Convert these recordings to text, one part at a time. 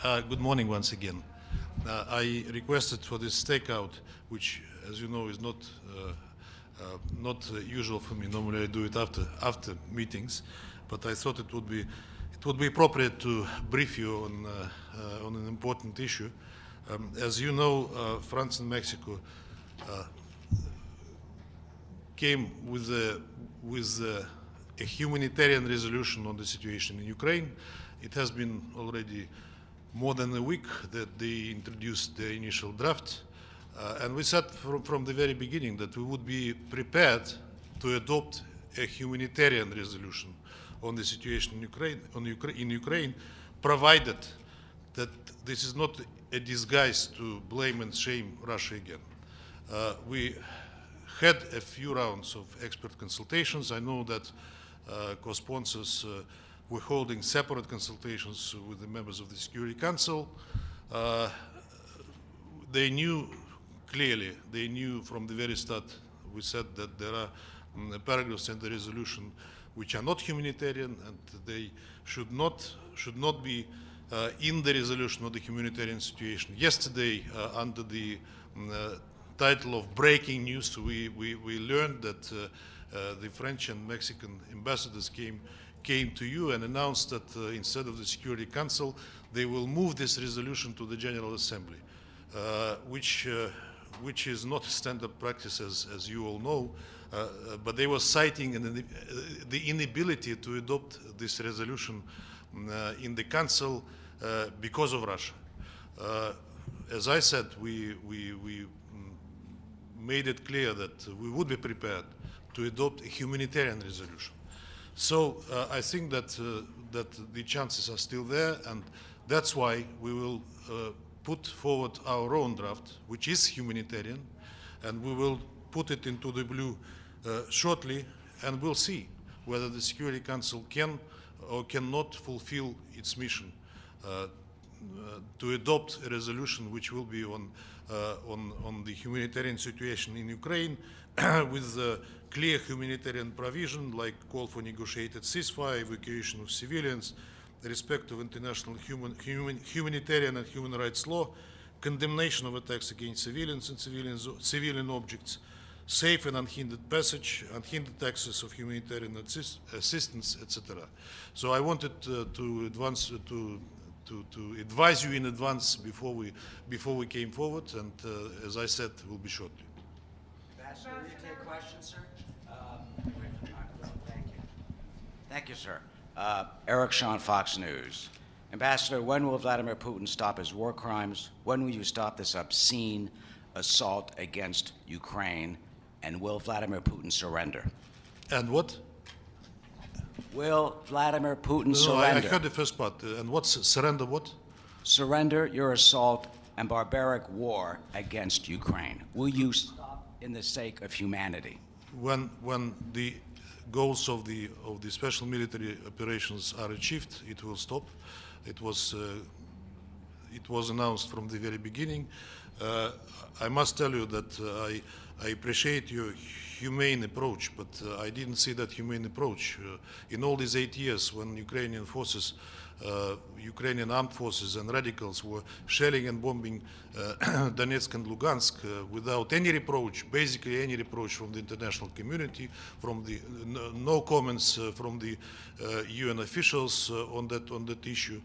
Good morning once again. I requested for this stakeout, which, as you know, is not usual for me. Normally, I do it after meetings, but I thought it would be appropriate to brief you on an important issue. As you know, France and Mexico came with a humanitarian resolution on the situation in Ukraine. It has been already more than a week that they introduced the initial draft, and we said from the very beginning that we would be prepared to adopt a humanitarian resolution on the situation in Ukraine, provided that this is not a disguise to blame and shame Russia again. We had a few rounds of expert consultations. I know that co-sponsors were holding separate consultations with the members of the Security Council. They knew clearly, they knew from the very start, we said that there are paragraphs in the resolution which are not humanitarian, and they should not be in the resolution of the humanitarian situation. Yesterday, under the title of breaking news, we learned that the French and Mexican ambassadors came to you and announced that instead of the Security Council, they will move this resolution to the General Assembly, which is not a standard practice, as you all know, but they were citing the inability to adopt this resolution in the Council because of Russia. As I said, we made it clear that we would be prepared to adopt a humanitarian resolution. So I think that the chances are still there, and that's why we will put forward our own draft, which is humanitarian, and we will put it into the blue shortly, and we'll see whether the Security Council can or cannot fulfill its mission to adopt a resolution which will be on the humanitarian situation in Ukraine with clear humanitarian provision, like call for negotiated ceasefire, evacuation of civilians, respect of international humanitarian and human rights law, condemnation of attacks against civilians and civilian objects, safe and unhindered passage, unhindered access of humanitarian assistance, etc. So I wanted to advise you in advance before we came forward, and as I said, will be shortly. Ambassador, will you take questions, sir? Thank you. Thank you, sir. Eric Shawn, Fox News. Ambassador, when will Vladimir Putin stop his war crimes? When will you stop this obscene assault against Ukraine? And will Vladimir Putin surrender? And what? Will Vladimir Putin surrender? I heard the first part. And what's surrender what? Surrender your assault and barbaric war against Ukraine. Will you stop in the sake of humanity? When the goals of the special military operations are achieved, it will stop. It was announced from the very beginning. I must tell you that I appreciate your humane approach, but I didn't see that humane approach. In all these 8 years, when Ukrainian forces, Ukrainian armed forces and radicals were shelling and bombing Donetsk and Lugansk without any reproach, basically any reproach from the international community, from the no comments from the UN officials on that issue.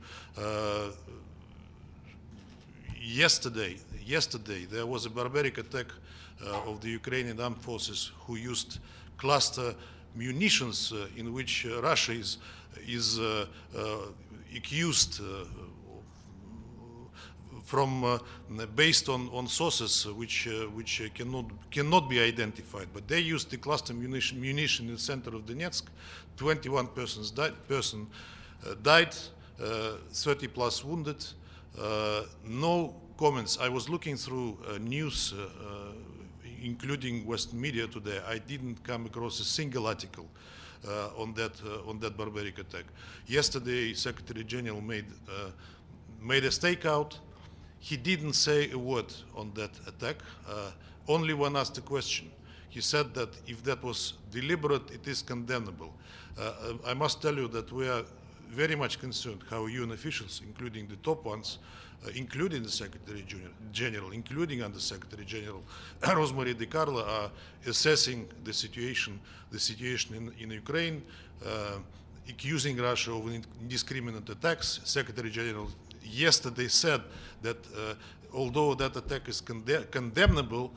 Yesterday there was a barbaric attack of the Ukrainian armed forces who used cluster munitions in which Russia is accused from based on sources which cannot be identified. But they used the cluster munition in the center of Donetsk. 21 persons died, 30 plus wounded. No comments. I was looking through news, including Western media today. I didn't come across a single article on that barbaric attack. Yesterday, Secretary General made a stakeout. He didn't say a word on that attack. Only one asked a question. He said that if that was deliberate, it is condemnable. I must tell you that we are very much concerned how UN officials, including the top ones, including the Secretary General, including Under Secretary General Rosemary DiCarlo, are assessing the situation in Ukraine, accusing Russia of indiscriminate attacks. Secretary General yesterday said that although that attack is condemnable,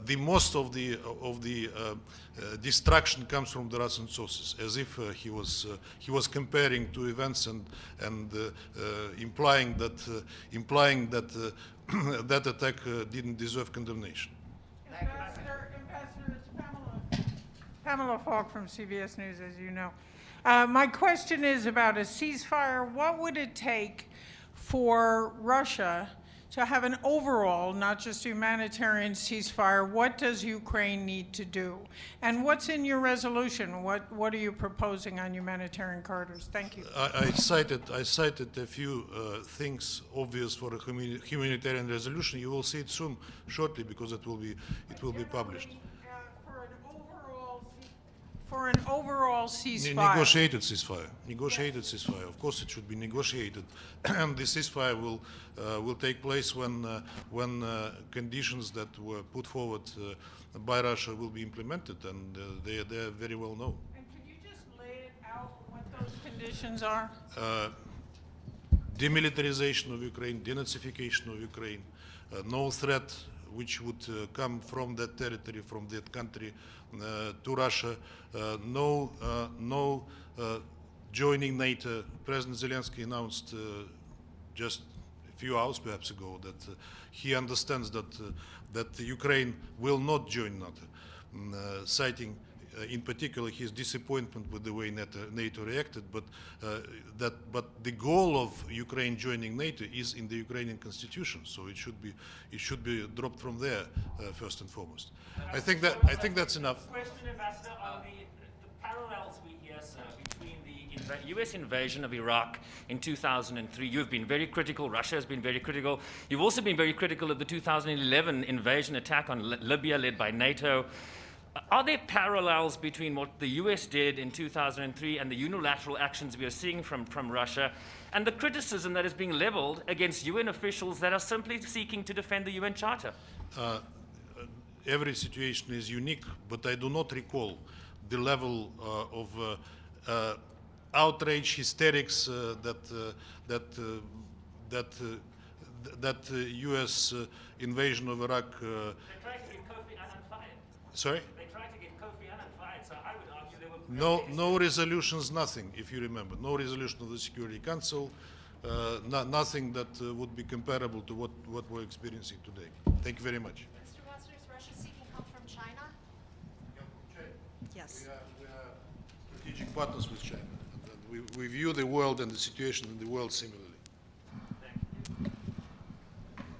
the most of the destruction comes from the Russian sources, as if he was comparing two events and implying that that attack didn't deserve condemnation. Ambassador, it's Pamela Falk from CBS News, as you know. My question is about a ceasefire. What would it take for Russia to have an overall, not just humanitarian ceasefire? What does Ukraine need to do? And what's in your resolution? What are you proposing on humanitarian corridors? Thank you. I cited a few things obvious for a humanitarian resolution. You will see it soon, shortly, because it will be published. For an overall ceasefire. Negotiated ceasefire. Negotiated ceasefire. Of course, it should be negotiated, and the ceasefire will take place when conditions that were put forward by Russia will be implemented, and they are very well known. And could you just lay it out what those conditions are? Demilitarization of Ukraine, denazification of Ukraine, no threat which would come from that territory, from that country to Russia, no joining NATO. President Zelensky announced just a few hours perhaps ago that he understands that Ukraine will not join NATO, citing in particular his disappointment with the way NATO reacted, but the goal of Ukraine joining NATO is in the Ukrainian constitution, so it should be dropped from there first and foremost. I think that's enough. Question, Ambassador, on the parallels we hear, sir, between the U.S. invasion of Iraq in 2003. You've been very critical. Russia has been very critical. You've also been very critical of the 2011 invasion attack on Libya led by NATO. Are there parallels between what the U.S. did in 2003 and the unilateral actions we are seeing from Russia and the criticism that is being leveled against UN officials that are simply seeking to defend the UN Charter? Every situation is unique, but I do not recall the level of outrage, hysterics that U.S. invasion of Iraq. They tried to get Kofi Annan fired. Sorry? They tried to get Kofi Annan fired, so I would argue there were... No resolutions, nothing, if you remember. No resolution of the Security Council, nothing that would be comparable to what we're experiencing today. Thank you very much. Mr. Ambassador, is Russia seeking help from China? Yes. We are strategic partners with China. We view the world and the situation in the world similarly.